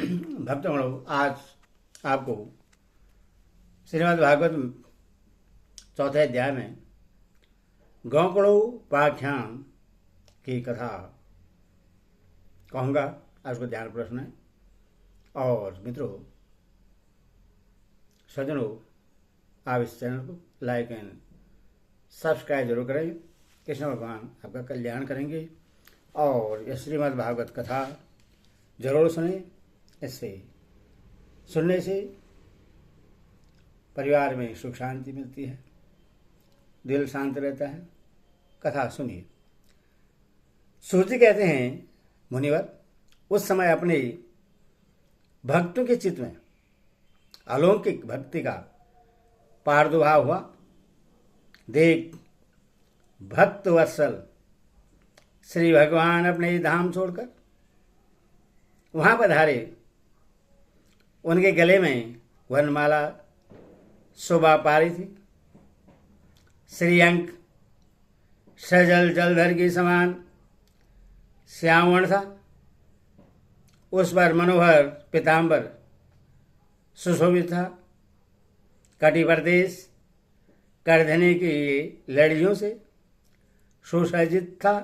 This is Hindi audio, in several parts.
भक्तगणों, आज आपको श्रीमद् भागवत चौथे अध्याय में गौकड़ो उपाख्यान की कथा कहूँगा। आपको ध्यान प्रश्न है। और मित्रों, सज्जनों, आप इस चैनल को लाइक एंड सब्सक्राइब जरूर करें। कृष्ण भगवान आपका कल्याण करेंगे और यह श्रीमद् भागवत कथा जरूर सुने। इससे सुनने से परिवार में सुख शांति मिलती है, दिल शांत रहता है। कथा सुनिए। सूर्य कहते हैं, मुनिवर, उस समय अपने भक्तों के चित्त में अलौकिक भक्ति का प्रादुर्भाव हुआ। देख, भक्त वत्सल श्री भगवान अपने धाम छोड़कर वहां पधारे। उनके गले में वनमाला शोभा पा रही थी। श्रीअंक सजल जलधर के समान श्यामवर्ण था। उस पर मनोहर पीताम्बर सुशोभित था। कटि प्रदेश करधने की लड़ियों से सुसज्जित था।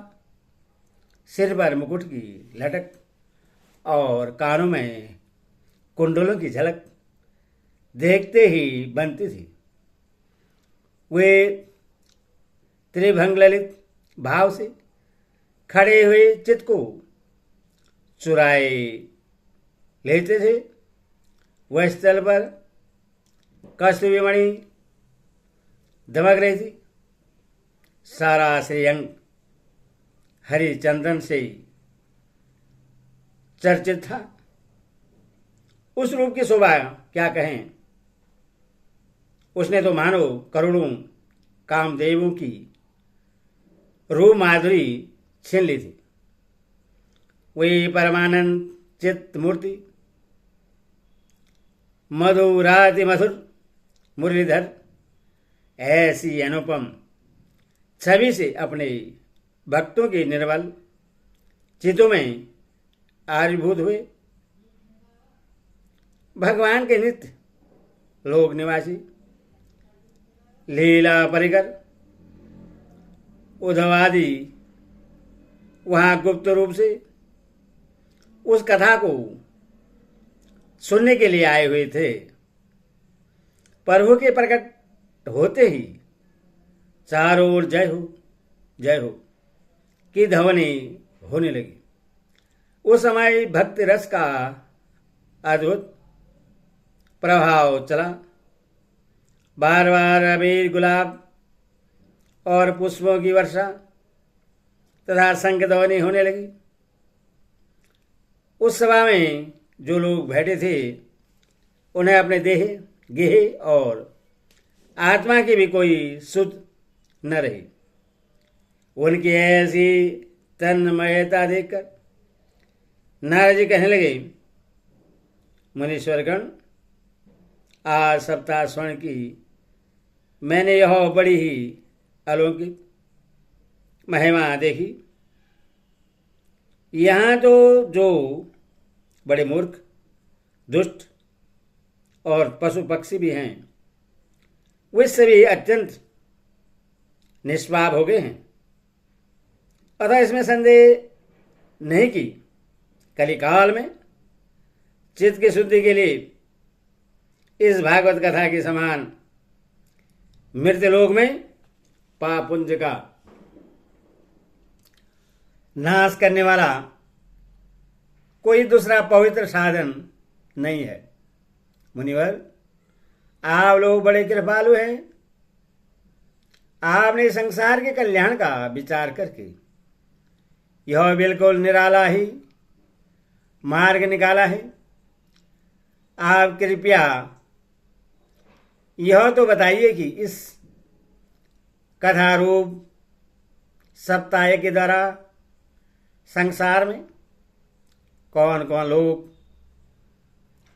सिर पर मुकुट की लटक और कानों में कुंडलों की झलक देखते ही बनती थी। वे त्रिभंग ललित भाव से खड़े हुए चित्त को चुराए लेते थे। वह स्थल पर कस्तूरी मणि दमक रही थी। सारा श्रीअंग हरिचंदन से चर्चित था। उस रूप की शोभा क्या कहें। उसने तो मानो करोड़ों कामदेवों की रूप माधुरी छीन ली थी। वे परमानंद चित्त मूर्ति मधुराति मधुर मुरलीधर ऐसी अनुपम छवि से अपने भक्तों के निर्मल चित्तों में आविर्भूत हुए। भगवान के नित्य लोक निवासी लीला परिकर उद्धवादि वहां गुप्त रूप से उस कथा को सुनने के लिए आए हुए थे। प्रभु के प्रकट होते ही चारों ओर जय हो की ध्वनि होने लगी। उस समय भक्ति रस का अद्भुत प्रभाव चला। बार बार अबीर, गुलाब और पुष्पों की वर्षा तथा शंख ध्वनि होने लगी। उस सभा में जो लोग बैठे थे उन्हें अपने देह, गेह और आत्मा की भी कोई सुध न रही। उनकी ऐसी तन्मयता देखकर नारद जी कहने लगे, मुनीश्वरगण, आज सप्ताह स्वर्ण की मैंने यह बड़ी ही अलौकिक महिमा देखी। यहाँ तो जो बड़े मूर्ख, दुष्ट और पशु पक्षी भी हैं, वे सभी अत्यंत निष्पाप हो गए हैं। अतः इसमें संदेह नहीं कि कलिकाल में चित्त की शुद्धि के लिए इस भागवत कथा के समान मृत्युलोक में पाप पुंज का नाश करने वाला कोई दूसरा पवित्र साधन नहीं है। मुनिवर, आप लोग बड़े कृपालु हैं। आपने संसार के कल्याण का विचार करके यह बिल्कुल निराला ही मार्ग निकाला है। आप कृपया यह तो बताइए कि इस कथा रूप सप्ताह के द्वारा संसार में कौन कौन लोग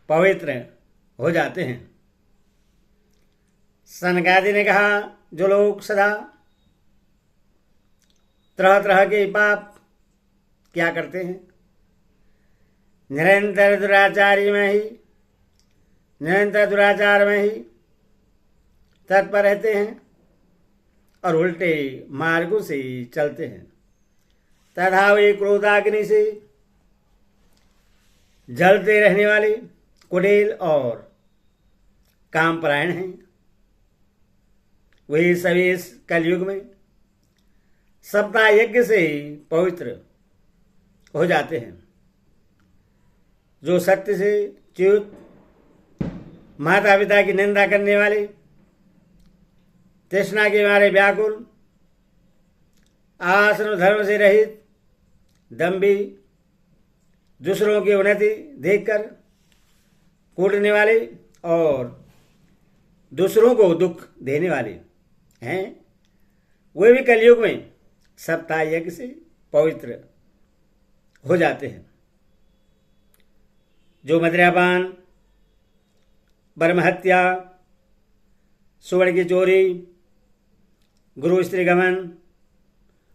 पवित्र हो जाते हैं। सनकादि ने कहा, जो लोग सदा तरह तरह के पाप क्या करते हैं, निरंतर दुराचार में ही तत्पर रहते हैं और उल्टे मार्गों से चलते हैं। तथा वे क्रोधाग्नि से जलते रहने वाले कुटिल और कामपरायण हैं। वे सभी इस कलयुग में सप्ताह यज्ञ से पवित्र हो जाते हैं। जो सत्य से च्युत, माता पिता की निंदा करने वाले, तृष्णा के मारे व्याकुल, आश्रम धर्म से रहित, दंभी, दूसरों की उन्नति देखकर कूटने वाले और दूसरों को दुख देने वाले हैं, वे भी कलयुग में सप्ताह यज्ञ से पवित्र हो जाते हैं। जो मदिरापान, ब्रह्महत्या, सुवर्ण की चोरी, गुरु स्त्री गमन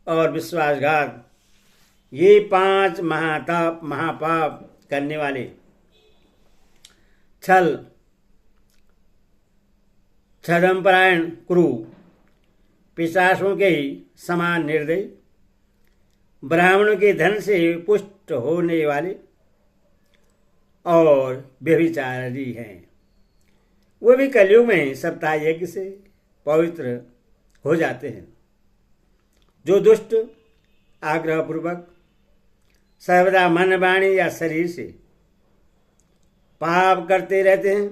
और विश्वासघात, ये 5 महापाप करने वाले, छदमपरायण क्रूर, पिशाचों के ही समान निर्दयी, ब्राह्मणों के धन से पुष्ट होने वाले और व्यभिचारी हैं, वो भी कलयुग में सप्ताह यज्ञ से पवित्र हो जाते हैं। जो दुष्ट आग्रहपूर्वक सर्वदा मन, वाणी या शरीर से पाप करते रहते हैं,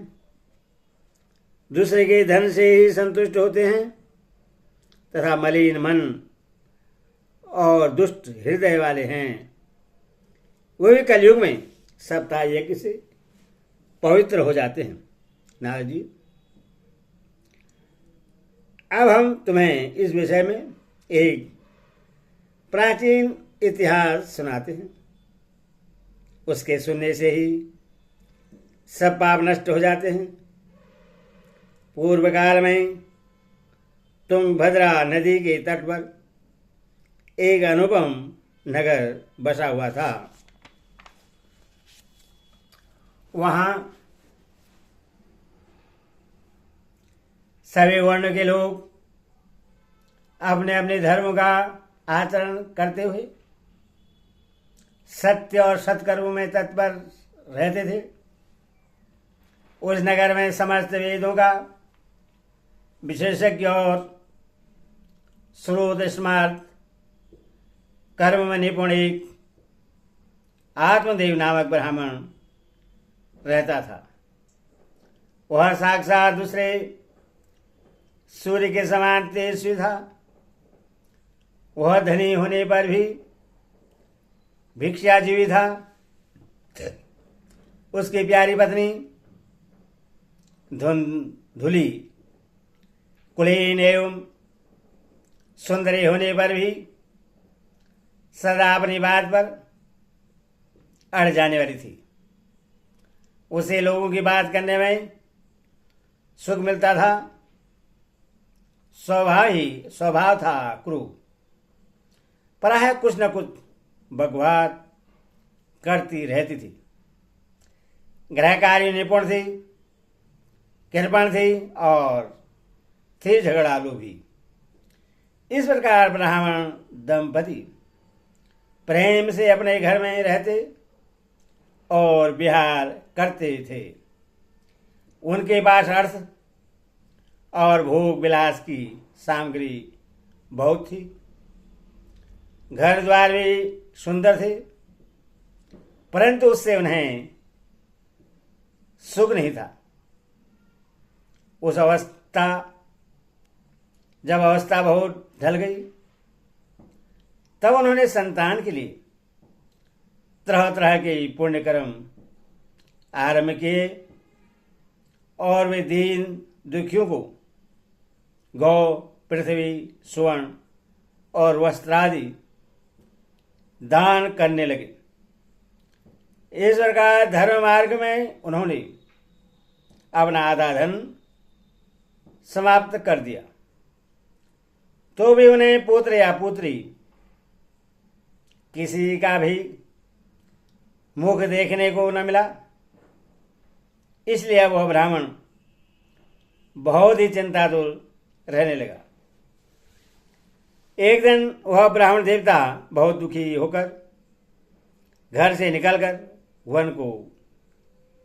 दूसरे के धन से ही संतुष्ट होते हैं तथा मलिन मन और दुष्ट हृदय वाले हैं, वो भी कलयुग में सप्ताह यज्ञ से पवित्र हो जाते हैं। नारद जी, अब हम तुम्हें इस विषय में एक प्राचीन इतिहास सुनाते हैं। उसके सुनने से ही सब पाप नष्ट हो जाते हैं। पूर्व काल में तुंगभद्रा नदी के तट पर एक अनुपम नगर बसा हुआ था। वहां सभी वर्ण के लोग अपने अपने धर्म का आचरण करते हुए सत्य और सत्कर्म में तत्पर रहते थे। उस नगर में समस्त वेदों का विशेषज्ञ और श्रोत स्मार्त कर्म में निपुण एक आत्मदेव नामक ब्राह्मण रहता था। वह साक्षात दूसरे सूर्य के समान तेजस्वी था। वह धनी होने पर भी भिक्षाजीवी था। उसकी प्यारी पत्नी धुली कुलीन एवं सुंदरी होने पर भी सदा अपनी बात पर अड़ जाने वाली थी। उसे लोगों की बात करने में सुख मिलता था। स्वभाव था क्रूर, प्रायः कुछ न कुछ बकवाद करती रहती थी। गृहकार्य निपुण थी, कृपण थी और थी झगड़ालू भी। इस प्रकार ब्राह्मण दंपति प्रेम से अपने घर में रहते और विहार करते थे। उनके पास अर्थ और भोग विलास की सामग्री बहुत थी। घर द्वार भी सुंदर थे, परंतु उससे उन्हें सुख नहीं था। जब अवस्था बहुत ढल गई, तब उन्होंने संतान के लिए तरह तरह के पुण्य कर्म आरंभ किए और वे दीन दुखियों को गौ, पृथ्वी, स्वर्ण और वस्त्रादि दान करने लगे। इस प्रकार धर्म मार्ग में उन्होंने अपना आधा धन समाप्त कर दिया। तो भी उन्हें पुत्र या पुत्री किसी का भी मुख देखने को न मिला, इसलिए वह ब्राह्मण बहुत ही चिंतातुर रहने लगा। एक दिन वह ब्राह्मण देवता बहुत दुखी होकर घर से निकलकर वन को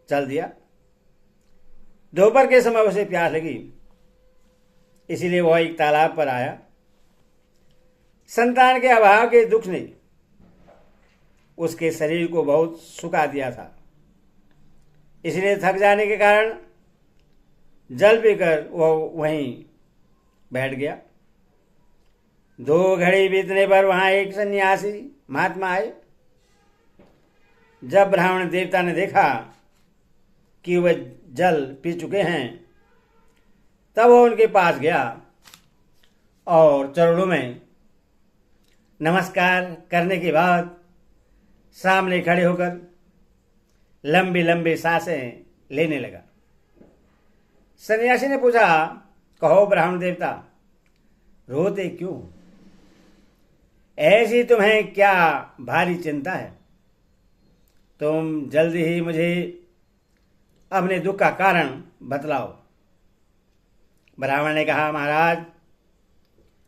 चल दिया। दोपहर के समय उसे प्यास लगी, इसीलिए वह एक तालाब पर आया। संतान के अभाव के दुख ने उसके शरीर को बहुत सुखा दिया था, इसलिए थक जाने के कारण जल पीकर वह वहीं बैठ गया। 2 घड़ी बीतने पर वहां एक सन्यासी महात्मा आए। जब ब्राह्मण देवता ने देखा कि वह जल पी चुके हैं, तब वह उनके पास गया और चरणों में नमस्कार करने के बाद सामने खड़े होकर लंबी लंबी सांसें लेने लगा। सन्यासी ने पूछा, कहो ब्राह्मण देवता, रोते क्यों? ऐसी तुम्हें क्या भारी चिंता है? तुम जल्दी ही मुझे अपने दुख का कारण बतलाओ। ब्राह्मण ने कहा, महाराज,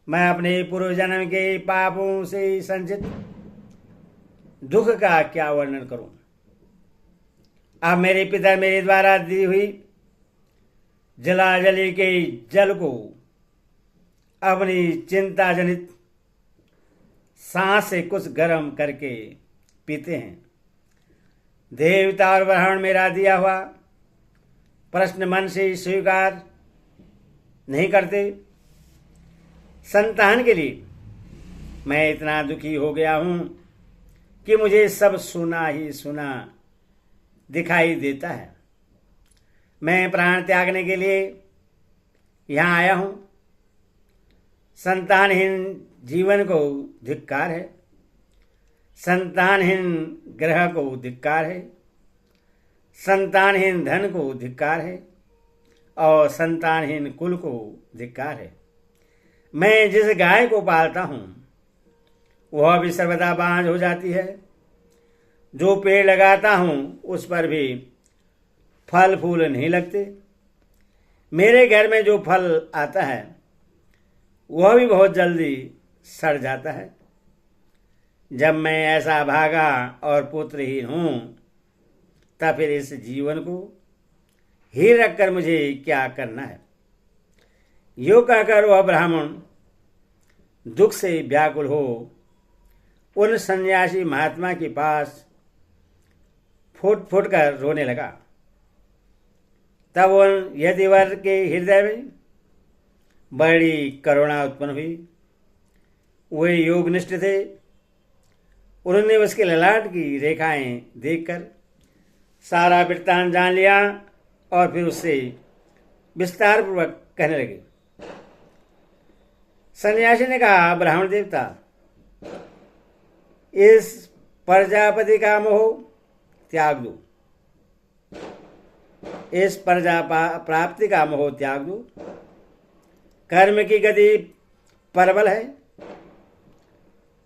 मैं अपने पूर्व जन्म के पापों से संचित दुख का क्या वर्णन करूं। अब मेरे पिता मेरे द्वारा दी हुई जलाजली के जल को अपनी चिंता जनित सांस से कुछ गर्म करके पीते हैं। देवता और ब्राह्मण मेरा दिया हुआ प्रश्न मन से स्वीकार नहीं करते। संतान के लिए मैं इतना दुखी हो गया हूं कि मुझे सब सुना ही सुना दिखाई देता है। मैं प्राण त्यागने के लिए यहां आया हूं। संतानहीन जीवन को धिक्कार है, संतानहीन ग्रह को धिक्कार है, संतानहीन धन को धिक्कार है और संतानहीन कुल को धिक्कार है। मैं जिस गाय को पालता हूं वह भी सर्वदा बांझ हो जाती है। जो पेड़ लगाता हूं उस पर भी फल फूल नहीं लगते। मेरे घर में जो फल आता है वह भी बहुत जल्दी सड़ जाता है। जब मैं ऐसा भागा और पुत्रहीन हूं, तब फिर इस जीवन को ही रखकर मुझे क्या करना है? यो कहकर वह ब्राह्मण दुख से व्याकुल हो उन सन्यासी महात्मा के पास फुट फुट कर रोने लगा। तब उन यतिवर के हृदय में बड़ी करुणा उत्पन्न हुई। वे योगनिष्ठ थे। उन्होंने उसके ललाट की रेखाएं देखकर सारा वृत्तांत जान लिया और फिर उससे विस्तार पूर्वक कहने लगे। सन्यासी ने कहा, ब्राह्मण देवता, इस प्रजापति का मोह त्याग दो, इस प्रजा प्राप्ति का मोह त्याग दो। कर्म की गति प्रबल है।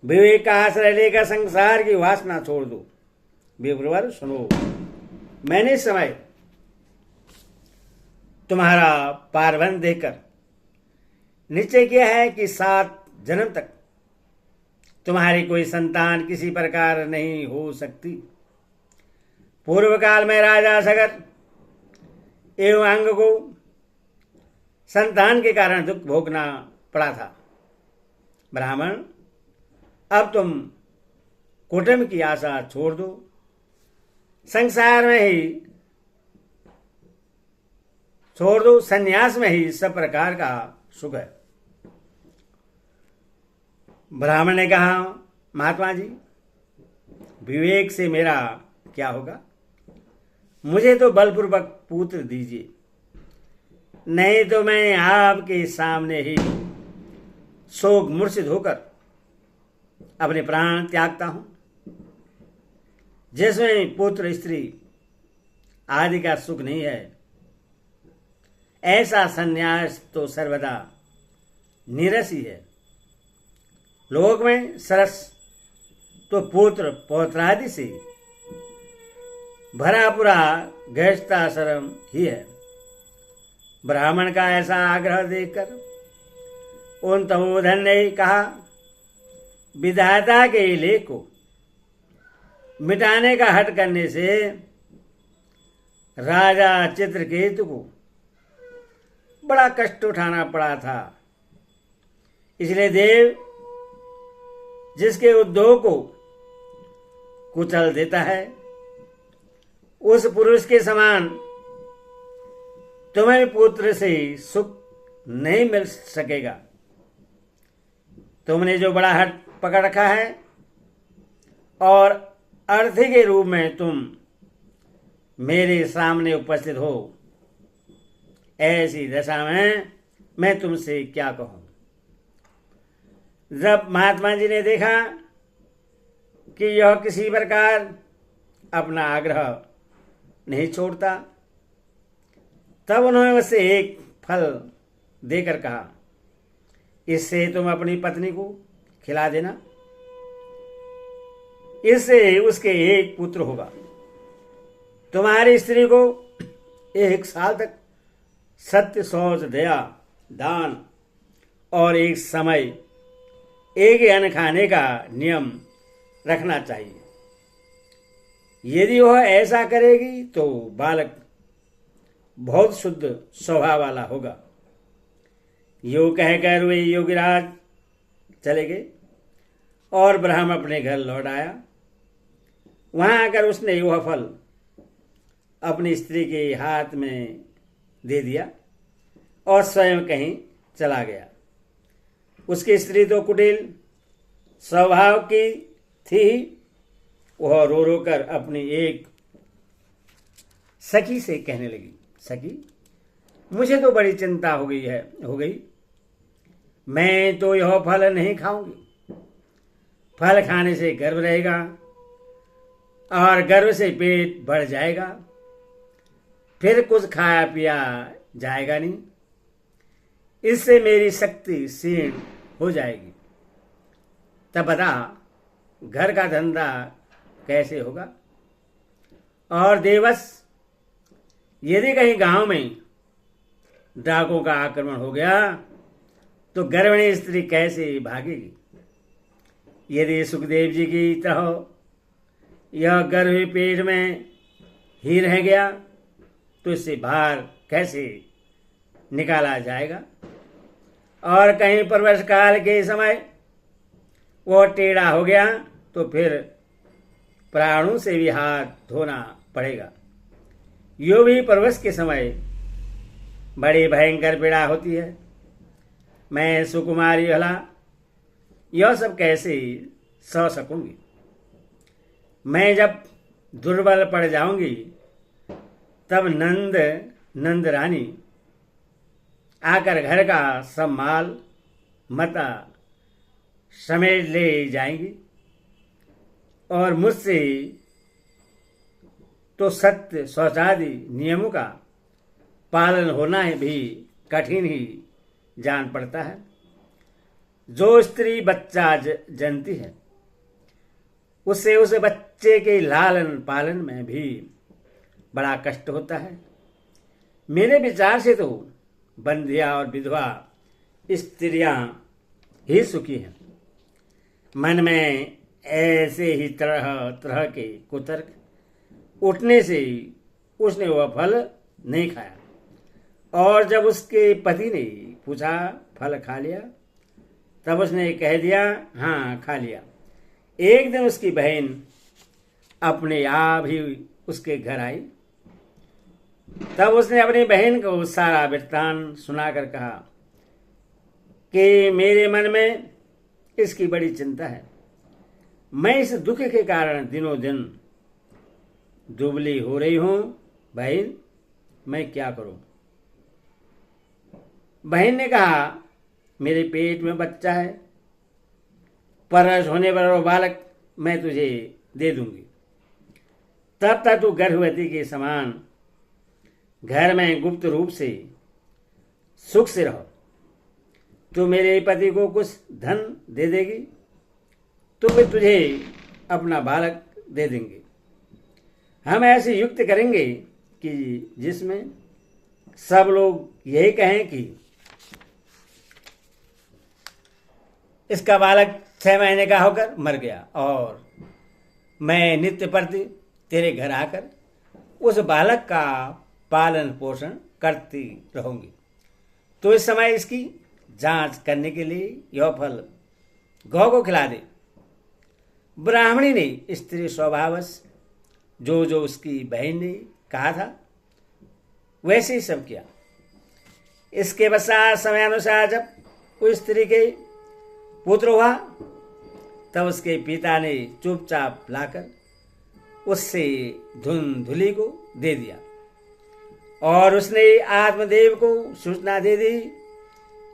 विवेक का आश्रय लेकर संसार की वासना छोड़ दो। विप्रवर सुनो, मैंने इस समय तुम्हारा पारबंध देकर निश्चय किया है कि 7 जन्म तक तुम्हारी कोई संतान किसी प्रकार नहीं हो सकती। पूर्व काल में राजा सगर एवं अंग को संतान के कारण दुख भोगना पड़ा था। ब्राह्मण, अब तुम कुटुंब की आशा छोड़ दो। संसार में ही छोड़ दो, संन्यास में ही सब प्रकार का सुख है। ब्राह्मण ने कहा, महात्मा जी, विवेक से मेरा क्या होगा? मुझे तो बलपूर्वक पुत्र दीजिए, नहीं तो मैं आपके सामने ही शोक मूर्छित होकर अपने प्राण त्यागता हूं। जिसमें पुत्र स्त्री आदि का सुख नहीं है, ऐसा संन्यास तो सर्वदा नीरस ही है। लोक में सरस तो पुत्र पौत्रादि से, भरा पूरा गृहस्थाश्रम ही है। ब्राह्मण का ऐसा आग्रह देखकर उन तपोधन ने कहा, विधाता के लेख को मिटाने का हट करने से राजा चित्रकेतु को बड़ा कष्ट उठाना पड़ा था। इसलिए देव जिसके उद्योग को कुचल देता है, उस पुरुष के समान तुम्हें पुत्र से सुख नहीं मिल सकेगा। तुमने जो बड़ा हट पकड़ रखा है और अर्थी के रूप में तुम मेरे सामने उपस्थित हो, ऐसी दशा में मैं तुमसे क्या कहूं। जब महात्मा जी ने देखा कि यह किसी प्रकार अपना आग्रह नहीं छोड़ता, तब उन्होंने उससे एक फल देकर कहा, इससे तुम अपनी पत्नी को खिला देना, इससे उसके एक पुत्र होगा। तुम्हारी स्त्री को 1 साल तक सत्य, शौच, दया, दान और एक समय एक ही अन्न खाने का नियम रखना चाहिए। यदि वह ऐसा करेगी तो बालक बहुत शुद्ध स्वभाव वाला होगा। यो कहकर वे योगीराज चले गए और ब्राह्मण अपने घर लौट आया। वहां आकर उसने वह फल अपनी स्त्री के हाथ में दे दिया और स्वयं कहीं चला गया। उसकी स्त्री तो कुटिल स्वभाव की थी। वह रो रो कर अपनी एक सखी से कहने लगी, सखी, मुझे तो बड़ी चिंता हो गई। मैं तो यह फल नहीं खाऊंगी। फल खाने से गर्व रहेगा और गर्व से पेट बढ़ जाएगा, फिर कुछ खाया पिया जाएगा नहीं। इससे मेरी शक्ति क्षीण हो जाएगी। तब बता, घर का धंधा कैसे होगा? और देवस, यदि कहीं गांव में डाकों का आक्रमण हो गया तो गर्भिणी स्त्री कैसे भागेगी? यदि सुखदेव जी की तरह यह गर्भ पेट में ही रह गया तो इससे बाहर कैसे निकाला जाएगा? और कहीं परवश काल के समय वो टेढ़ा हो गया तो फिर प्राणों से भी हाथ धोना पड़ेगा। यो भी परवश के समय बड़ी भयंकर पीड़ा होती है। मैं सुकुमारी भला यह सब कैसे सह सकूंगी? मैं जब दुर्बल पड़ जाऊंगी तब नंद रानी आकर घर का सब माल मता समेट ले जाएंगी और मुझसे तो सत्य शौचादि नियमों का पालन होना भी कठिन ही जान पड़ता है। जो स्त्री बच्चा जनती है उससे उस बच्चे के लालन पालन में भी बड़ा कष्ट होता है। मेरे विचार से तो बंधिया और विधवा स्त्रियां ही सुखी हैं। मन में ऐसे ही तरह तरह के कुतर्क उठने से उसने वह फल नहीं खाया। और जब उसके पति ने पूछा फल खा लिया, तब उसने कह दिया हाँ खा लिया। एक दिन उसकी बहन अपने आप ही उसके घर आई। तब उसने अपनी बहन को सारा वृत्तांत सुनाकर कहा कि मेरे मन में इसकी बड़ी चिंता है। मैं इस दुख के कारण दिनों दिन दुबली हो रही हूं। बहन, मैं क्या करूं? बहन ने कहा, मेरे पेट में बच्चा है, परस होने पर वो बालक मैं तुझे दे दूंगी। तब तक तू गर्भवती के समान घर में गुप्त रूप से सुख से रहो। तू मेरे पति को कुछ धन दे देगी तो वे तुझे अपना बालक दे देंगे। हम ऐसी युक्ति करेंगे कि जिसमें सब लोग यही कहें कि इसका बालक 6 महीने का होकर मर गया और मैं नित्य प्रति तेरे घर आकर उस बालक का पालन पोषण करती रहूंगी। तो इस समय इसकी जांच करने के लिए यह फल गौ को खिला दे। ब्राह्मणी ने स्त्री स्वभावश जो जो उसकी बहन ने कहा था वैसे ही सब किया। इसके पश्चात समयानुसार जब उस स्त्री के पुत्र हुआ तब उसके पिता ने चुपचाप लाकर उससे धुंधुली को दे दिया और उसने आत्मदेव को सूचना दे दी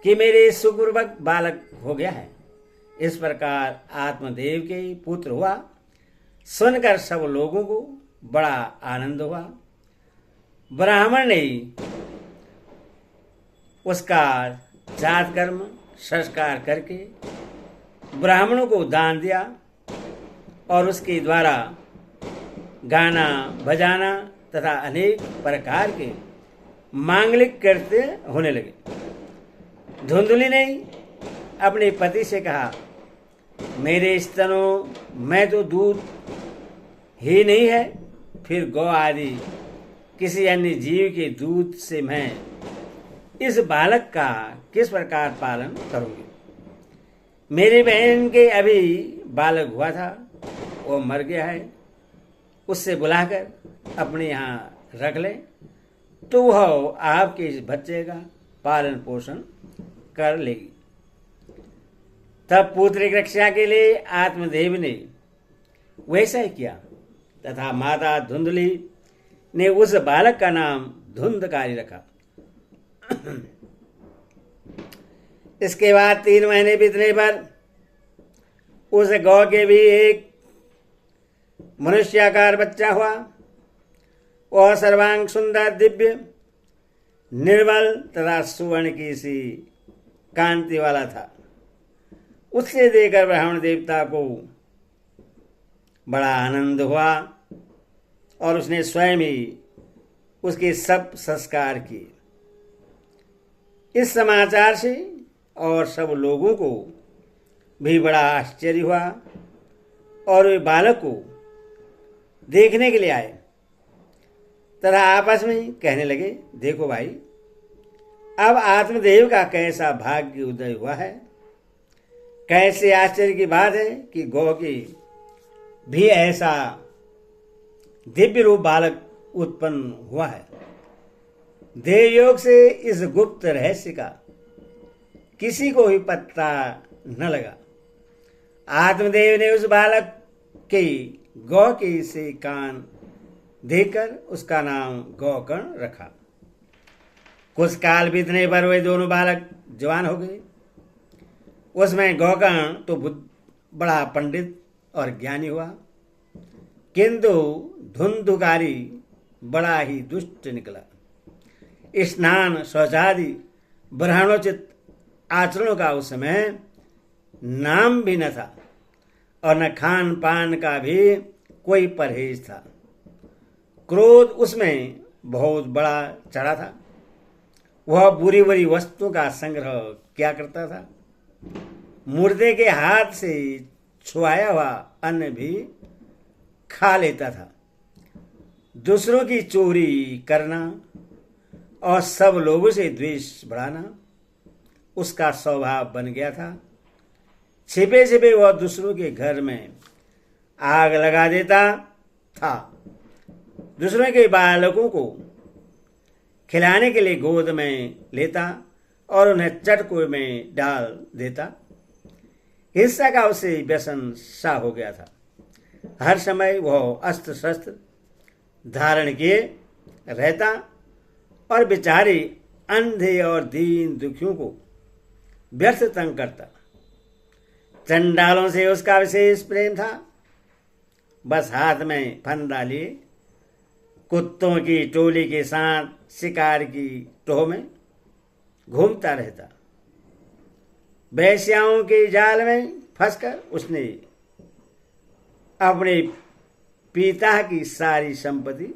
कि मेरे सुपूर्वक बालक हो गया है। इस प्रकार आत्मदेव के पुत्र हुआ। सुनकर सब लोगों को बड़ा आनंद हुआ। ब्राह्मण ने उसका जात कर्म संस्कार करके ब्राह्मणों को दान दिया और उसके द्वारा गाना बजाना तथा अनेक प्रकार के मांगलिक कृत्य होने लगे। धुंधुली ने अपने पति से कहा, मेरे स्तनों में तो दूध ही नहीं है, फिर गौ आदि किसी अन्य जीव के दूध से मैं इस बालक का किस प्रकार पालन करूंगी। मेरी बहन के अभी बालक हुआ था, वो मर गया है, उससे बुलाकर अपने यहाँ रख लें तो वह आपके इस बच्चे का पालन पोषण कर लेगी। तब पुत्र की रक्षा के लिए आत्मदेव ने वैसा ही किया तथा माता धुंधली ने उस बालक का नाम धुंधकारी रखा। इसके बाद 3 महीने बीतने पर उस गौ के भी एक मनुष्याकार बच्चा हुआ। वह सर्वांग सुंदर, दिव्य, निर्मल तथा सुवर्ण की सी कांति वाला था। उससे देखकर ब्राह्मण देवता को बड़ा आनंद हुआ और उसने स्वयं ही उसके सब संस्कार किए। इस समाचार से और सब लोगों को भी बड़ा आश्चर्य हुआ और वे बालक को देखने के लिए आए तथा आपस में कहने लगे, देखो भाई, अब आत्मदेव का कैसा भाग्य उदय हुआ है। कैसे आश्चर्य की बात है कि गौ की भी ऐसा दिव्य रूप बालक उत्पन्न हुआ है। देवयोग से इस गुप्त रहस्य का किसी को भी पता न लगा। आत्मदेव ने उस बालक के गौ के से कान देकर उसका नाम गौकर्ण रखा। कुछ काल बीतने पर वे दोनों बालक जवान हो गए। उसमें गौकर्ण तो बड़ा पंडित और ज्ञानी हुआ, किंतु धुंधुकारी बड़ा ही दुष्ट निकला। स्नान शौचादि ब्राह्मणोचित आचरणों का उस समय नाम भी न था और न खान पान का भी कोई परहेज था। क्रोध उसमें बहुत बड़ा चढ़ा था। वह बुरी बुरी वस्तुओं का संग्रह क्या करता था। मुर्दे के हाथ से छुआया हुआ अन्न भी खा लेता था। दूसरों की चोरी करना और सब लोगों से द्वेष बढ़ाना उसका स्वभाव बन गया था। छिपे छिपे वह दूसरों के घर में आग लगा देता था। दूसरों के बालकों को खिलाने के लिए गोद में लेता और उन्हें चटकुए में डाल देता। हिंसा का उसे व्यसन सा हो गया था। हर समय वह अस्त्र शस्त्र धारण किए रहता और बेचारे अंधे और दीन दुखियों को व्यर्थ तंग करता। चंडालों से उसका विशेष प्रेम था। बस हाथ में फंदा लिए कुत्तों की टोली के साथ शिकार की टोह में घूमता रहता। वेश्याओं के जाल में फंसकर उसने अपने पिता की सारी संपत्ति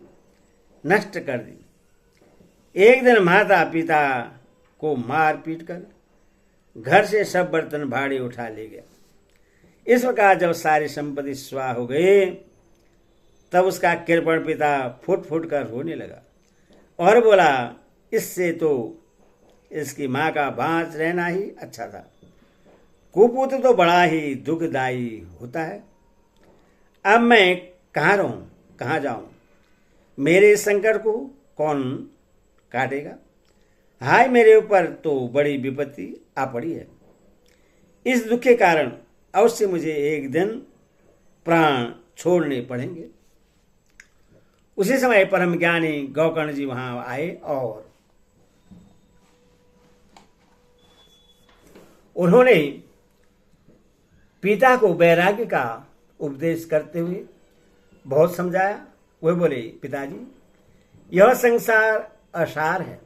नष्ट कर दी। एक दिन माता पिता को मार पीट कर घर से सब बर्तन भाड़े उठा ले गया। इस प्रकार जब सारी संपत्ति स्वाह हो गई तब उसका कृपण पिता फुट फुट कर रोने लगा और बोला, इससे तो इसकी माँ का बाँच रहना ही अच्छा था। कुपुत्र तो बड़ा ही दुखदायी होता है। अब मैं कहाँ रहूं, कहाँ जाऊं? मेरे इस संकट को कौन काटेगा? हाय, मेरे ऊपर तो बड़ी विपत्ति आ पड़ी है। इस दुख के कारण अवश्य मुझे एक दिन प्राण छोड़ने पड़ेंगे। उसी समय परम ज्ञानी गौकर्ण जी वहां आए और उन्होंने पिता को वैराग्य का उपदेश करते हुए बहुत समझाया। वे बोले, पिताजी, यह संसार असार है,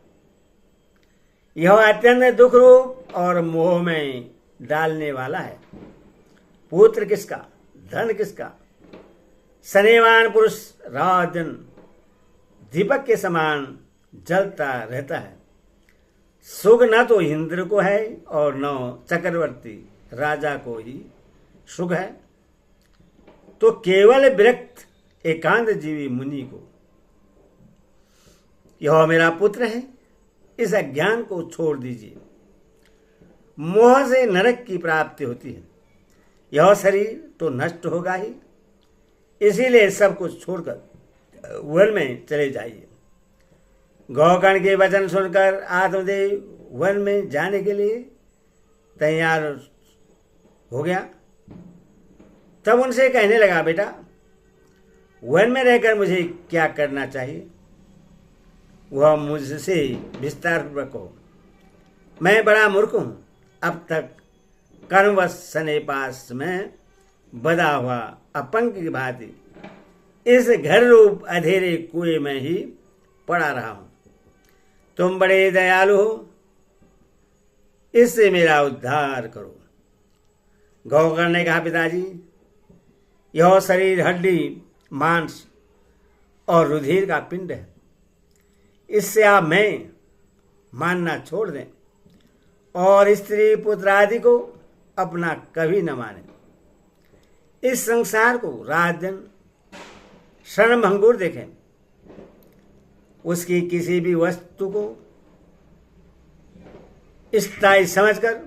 यह अत्यंत दुख रूप और मोह में डालने वाला है। पुत्र किसका, धन किसका? सनेवान पुरुष रात दिन दीपक के समान जलता रहता है। सुख न तो इंद्र को है और न चक्रवर्ती राजा को ही सुख है, तो केवल विरक्त एकांत जीवी मुनि को। यह मेरा पुत्र है, इस अज्ञान को छोड़ दीजिए। मोह से नरक की प्राप्ति होती है। यह शरीर तो नष्ट होगा ही, इसीलिए सब कुछ छोड़कर वन में चले जाइए। गौकर्ण के वचन सुनकर आत्मदेव वन में जाने के लिए तैयार हो गया। तब उनसे कहने लगा, बेटा, वन में रहकर मुझे क्या करना चाहिए? वह मुझसे विस्तार पूर्वक कहो। मैं बड़ा मूर्ख हूं। अब तक कर्मवश सनेपास में बदा हुआ अपंग की भांति इस घर रूप अंधेरे कुएं में ही पड़ा रहा हूं। तुम बड़े दयालु हो, इससे मेरा उद्धार करो। गौकर्ण ने कहा, पिताजी, यह शरीर हड्डी, मांस और रुधिर का पिंड है। इससे आप मैं मानना छोड़ दें और स्त्री पुत्र आदि को अपना कभी न माने। इस संसार को रात दिन क्षणभंगुर देखें। उसकी किसी भी वस्तु को स्थायी समझकर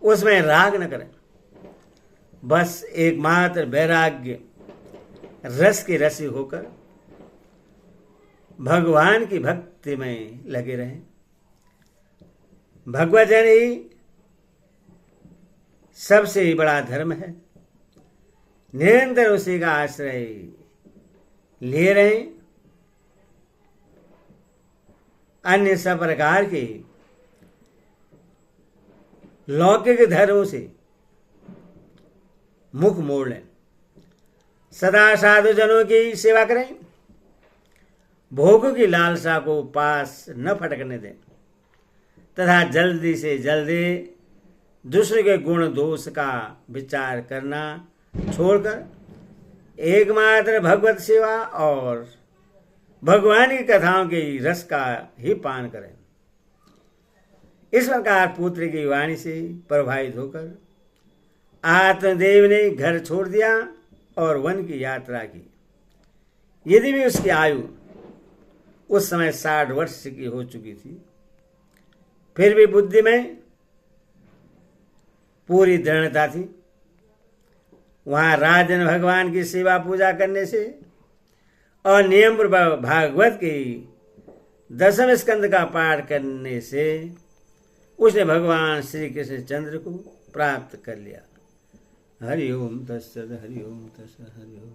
उसमें राग न करें। बस एकमात्र वैराग्य रस के रसी होकर भगवान की भक्ति में लगे रहें। भगवतजन ही सबसे बड़ा धर्म है। निरंतर उसी का आश्रय लिए रहें। अन्य सब प्रकार के लौकिक धर्मों से मुख मोड़ लें। सदा साधुजनों की सेवा करें। भोग की लालसा को पास न फटकने दें तथा जल्दी से जल्दी दूसरे के गुण दोष का विचार करना छोड़कर एकमात्र भगवत सेवा और भगवान की कथाओं के रस का ही पान करें। इस प्रकार पुत्र की वाणी से प्रभावित होकर आत्मदेव ने घर छोड़ दिया और वन की यात्रा की। यदि भी उसकी आयु उस समय 60 वर्ष की हो चुकी थी, फिर भी बुद्धि में पूरी दृढ़ता थी। वहां राजन भगवान की सेवा पूजा करने से और नियम भागवत की 10वें स्कंद का पाठ करने से उसने भगवान श्री कृष्ण चंद्र को प्राप्त कर लिया। हरि ओम तत्सत, हरि ओम तत्सत, हरि ओम।